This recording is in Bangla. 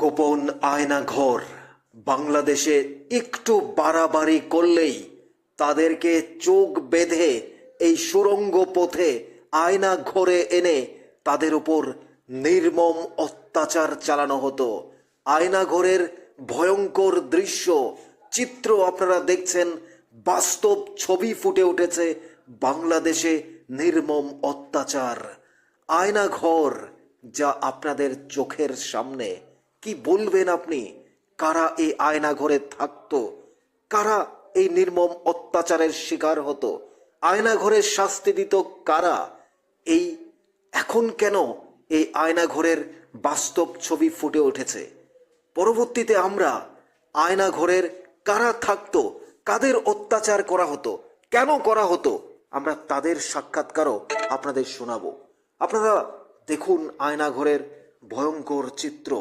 গোপন আয়নাঘর বাংলাদেশে একটু বাড়াবাড়ি করলেই তাদেরকে চোখ বেঁধে এই সুড়ঙ্গ পথে আয়নাঘরে এনে তাদের উপর নির্মম অত্যাচার চালানো হতো। আয়নাঘরের ভয়ঙ্কর দৃশ্য চিত্র আপনারা দেখছেন, বাস্তব ছবি ফুটে উঠেছে বাংলাদেশে নির্মম অত্যাচার। আয়নাঘর যা আপনাদের চোখের সামনে, কি বলবেন আপনি? কারা এই আয়নাঘরে থাকতো? কারা এই নির্মম অত্যাচারের শিকার হতো? আয়নাঘরের শাস্তি দিত কারা? এই এখন কেন এই আয়নাঘরের বাস্তব ছবি ফুটে উঠেছে? পরবর্তীতে আমরা আয়নাঘরের কারা থাকতো, কাদের অত্যাচার করা হতো, কেন করা হতো, আমরা তাদের সাক্ষাৎকারও আপনাদের শোনাবো। আপনারা দেখুন আয়নাঘরের ভয়ঙ্কর চিত্র।